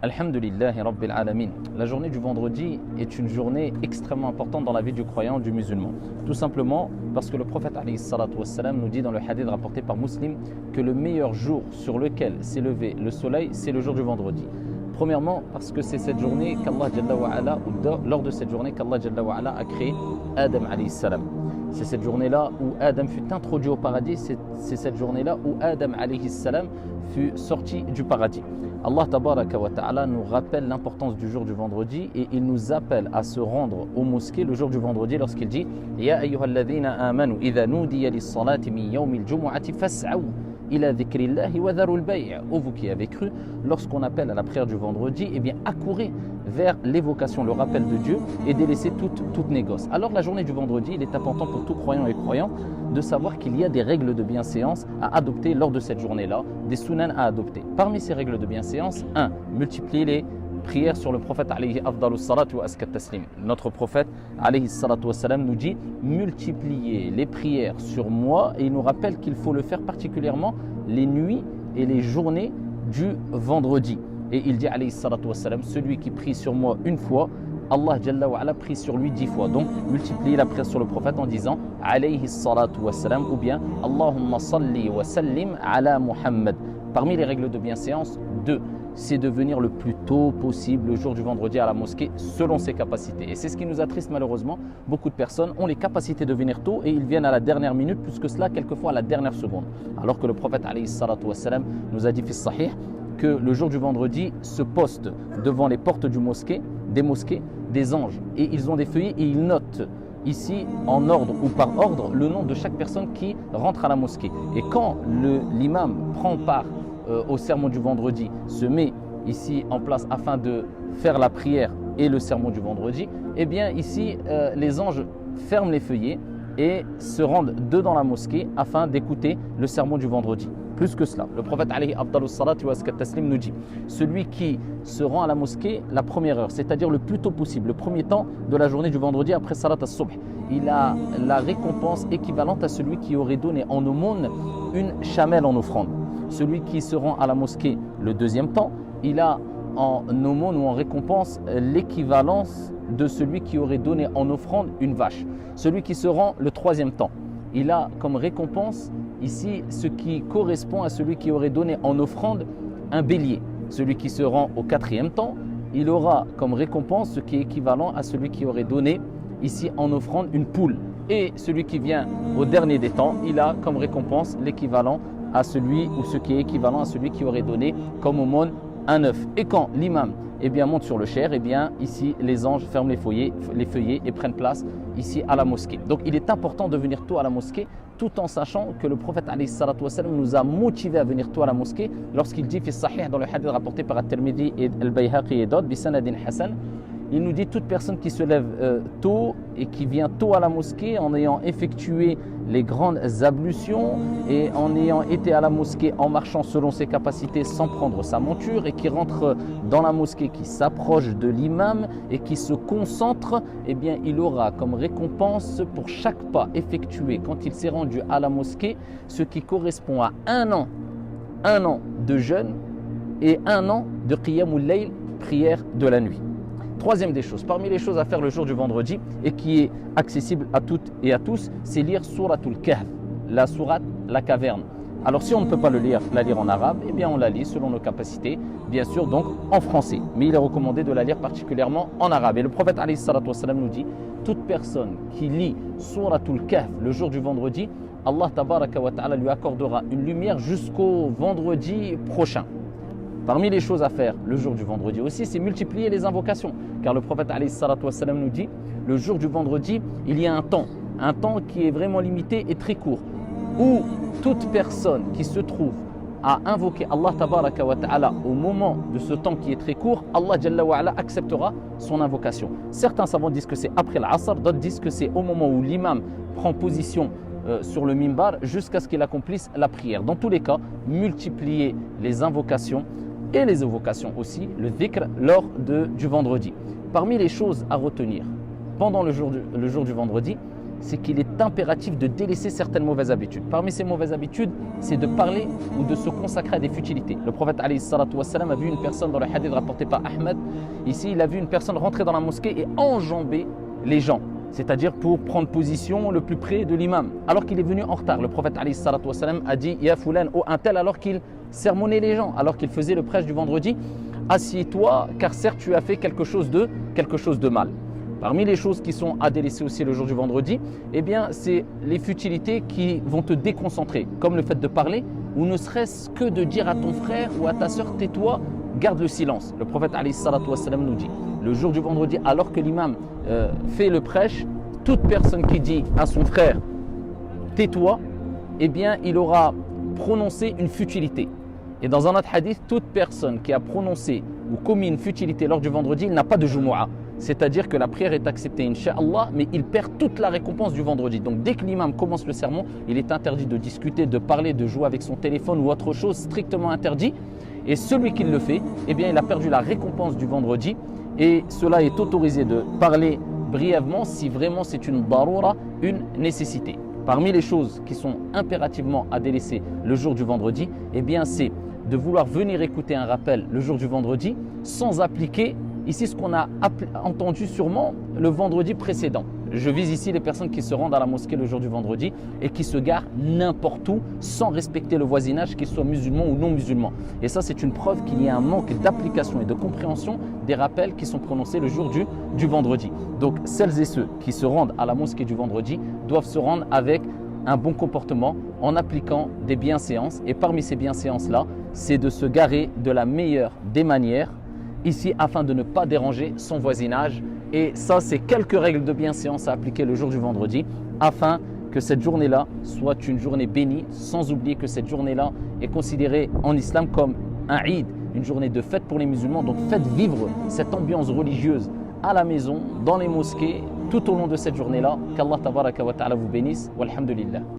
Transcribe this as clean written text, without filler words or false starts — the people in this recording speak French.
Alhamdulillahi Rabbil Alamin. La journée du vendredi est une journée extrêmement importante dans la vie du croyant, du musulman. Tout simplement parce que le prophète alayhi salatu wassalam nous dit dans le hadith rapporté par Muslim que le meilleur jour sur lequel s'est levé le soleil, c'est le jour du vendredi. Premièrement, parce que c'est cette journée qu'Allah Jalla wa Ala, ou lors de cette journée qu'Allah Jalla wa Ala a créé Adam alayhi salam. C'est cette journée-là où Adam fut introduit au paradis, c'est cette journée-là où Adam alayhi salam fut sorti du paradis. Allah tabaraka wa ta'ala nous rappelle l'importance du jour du vendredi et il nous appelle à se rendre aux mosquées le jour du vendredi lorsqu'il dit Ya ayyuhalladhina amanu idha nudiya lis-salati min yawmil jumu'ati fas'aw ila dhikrillahi wa dharul bay'. Ô vous qui avez cru, lorsqu'on appelle à la prière du vendredi, eh bien accourez vers l'évocation, le rappel de Dieu et délaissez toute négoce. Alors la journée du vendredi, il est important pour tout croyant et croyant de savoir qu'il y a des règles de bienséance à adopter lors de cette journée-là, des sunan à adopter. Parmi ces règles de bienséance, 1. Multiplier les prières sur le prophète alayhi afdalus salatu wa askat taslim. Notre prophète alayhi salatu wa salam nous dit multiplier les prières sur moi et il nous rappelle qu'il faut le faire particulièrement les nuits et les journées du vendredi. Et il dit alayhi salatu wa salam, celui qui prie sur moi une fois, Allah Jalla wa Ala prie sur lui 10 fois. Donc multiplier la prière sur le prophète en disant alayhi salatu wa salam ou bien Allahumma salli wa sallim ala Muhammad. Parmi les règles de bienséance, 2. C'est de venir le plus tôt possible le jour du vendredi à la mosquée selon ses capacités. Et c'est ce qui nous attriste malheureusement. Beaucoup de personnes ont les capacités de venir tôt et ils viennent à la dernière minute, plus que cela, quelquefois à la dernière seconde. Alors que le prophète alayhi salatu wa salam nous a dit fi sahih que le jour du vendredi se postent devant les portes des mosquées, des anges. Et ils ont des feuillets et ils notent ici en ordre ou par ordre le nom de chaque personne qui rentre à la mosquée. Et quand l'imam prend part au sermon du vendredi, se met ici en place afin de faire la prière et le sermon du vendredi, eh bien ici les anges ferment les feuillets et se rendent dans la mosquée afin d'écouter le sermon du vendredi. Plus que cela, le prophète alayhi afdalus salatu wa askat taslim nous dit celui qui se rend à la mosquée la première heure, c'est-à-dire le plus tôt possible, le premier temps de la journée du vendredi après salat as-subh, il a la récompense équivalente à celui qui aurait donné en aumône une chamelle en offrande. Celui qui se rend à la mosquée le deuxième temps, il a en aumône ou en récompense l'équivalence de celui qui aurait donné en offrande une vache. Celui qui se rend le troisième temps, il a comme récompense ici ce qui correspond à celui qui aurait donné en offrande un bélier. Celui qui se rend au quatrième temps, il aura comme récompense ce qui est équivalent à celui qui aurait donné ici en offrande une poule. Et celui qui vient au dernier des temps, il a comme récompense l'équivalent à celui ou ce qui est équivalent à celui qui aurait donné comme aumône un œuf. Et quand l'imam monte sur le chair, ici les anges ferment les feuillets et prennent place ici à la mosquée. Donc il est important de venir tôt à la mosquée tout en sachant que le prophète alayhi salatu wa salam nous a motivés à venir tôt à la mosquée lorsqu'il dit fi sahih dans le hadith rapporté par At-Tirmidhi et Al-Bayhaqi et d'autres bi sanadin hasan. Il nous dit toute personne qui se lève tôt et qui vient tôt à la mosquée en ayant effectué les grandes ablutions et en ayant été à la mosquée en marchant selon ses capacités sans prendre sa monture et qui rentre dans la mosquée, qui s'approche de l'imam et qui se concentre, il aura comme récompense pour chaque pas effectué quand il s'est rendu à la mosquée ce qui correspond à un an de jeûne et un an de qiyamul layl, prière de la nuit. Troisième des choses, parmi les choses à faire le jour du vendredi et qui est accessible à toutes et à tous, c'est lire Suratul Kahf, la sourate, la caverne. Alors si on ne peut pas la lire en arabe, on la lit selon nos capacités, bien sûr donc en français. Mais il est recommandé de la lire particulièrement en arabe. Et le prophète alayhi salatu wa salam nous dit, toute personne qui lit Suratul Kahf le jour du vendredi, Allah tabaraka wa ta'ala lui accordera une lumière jusqu'au vendredi prochain. Parmi les choses à faire le jour du vendredi aussi, c'est multiplier les invocations. Car le prophète alayhi salatu wa salam nous dit, le jour du vendredi, il y a un temps qui est vraiment limité et très court, où toute personne qui se trouve à invoquer Allah tabaraka wa ta'ala au moment de ce temps qui est très court, Allah Jalla wa Ala acceptera son invocation. Certains savants disent que c'est après l'Asr, d'autres disent que c'est au moment où l'imam prend position sur le mimbar jusqu'à ce qu'il accomplisse la prière. Dans tous les cas, multiplier les invocations et les évocations aussi, le dhikr lors du vendredi. Parmi les choses à retenir pendant le jour du vendredi, c'est qu'il est impératif de délaisser certaines mauvaises habitudes. Parmi ces mauvaises habitudes, c'est de parler ou de se consacrer à des futilités. Le prophète alayhi salatu wassalam a vu une personne dans le hadith rapporté par Ahmed. Ici, il a vu une personne rentrer dans la mosquée et enjamber les gens, c'est-à-dire pour prendre position le plus près de l'imam, alors qu'il est venu en retard. Le prophète alayhi salatu wassalam a dit « Ya fulan » au un tel, alors qu'il sermonnait les gens, alors qu'il faisait le prêche du vendredi, « Assieds-toi, car certes tu as fait quelque chose de mal ». Parmi les choses qui sont à délaisser aussi le jour du vendredi, eh bien, c'est les futilités qui vont te déconcentrer, comme le fait de parler, ou ne serait-ce que de dire à ton frère ou à ta sœur « tais-toi », garde le silence. Le prophète alayhi salatu wassalam nous dit, le jour du vendredi, alors que l'imam fait le prêche, toute personne qui dit à son frère « tais-toi », eh bien, il aura prononcé une futilité. Et dans un autre hadith, toute personne qui a prononcé ou commis une futilité lors du vendredi, il n'a pas de Jumu'ah. C'est-à-dire que la prière est acceptée, Inch'Allah, mais il perd toute la récompense du vendredi. Donc dès que l'imam commence le sermon, il est interdit de discuter, de parler, de jouer avec son téléphone ou autre chose, strictement interdit. Et celui qui le fait, eh bien, il a perdu la récompense du vendredi. Et cela est autorisé de parler brièvement si vraiment c'est une daroura, une nécessité. Parmi les choses qui sont impérativement à délaisser le jour du vendredi, eh bien, c'est de vouloir venir écouter un rappel le jour du vendredi sans appliquer ici ce qu'on a entendu sûrement le vendredi précédent. Je vise ici les personnes qui se rendent à la mosquée le jour du vendredi et qui se garent n'importe où sans respecter le voisinage, qu'ils soient musulmans ou non musulmans. Et ça, c'est une preuve qu'il y a un manque d'application et de compréhension des rappels qui sont prononcés le jour du vendredi. Donc celles et ceux qui se rendent à la mosquée du vendredi doivent se rendre avec un bon comportement en appliquant des bienséances. Et parmi ces bienséances-là, c'est de se garer de la meilleure des manières ici afin de ne pas déranger son voisinage. Et ça, c'est quelques règles de bienséance à appliquer le jour du vendredi afin que cette journée-là soit une journée bénie, sans oublier que cette journée-là est considérée en islam comme un Eid, une journée de fête pour les musulmans. Donc faites vivre cette ambiance religieuse à la maison, dans les mosquées, tout au long de cette journée-là. Qu'Allah tabaraka wa ta'ala vous bénisse. Walhamdulillah.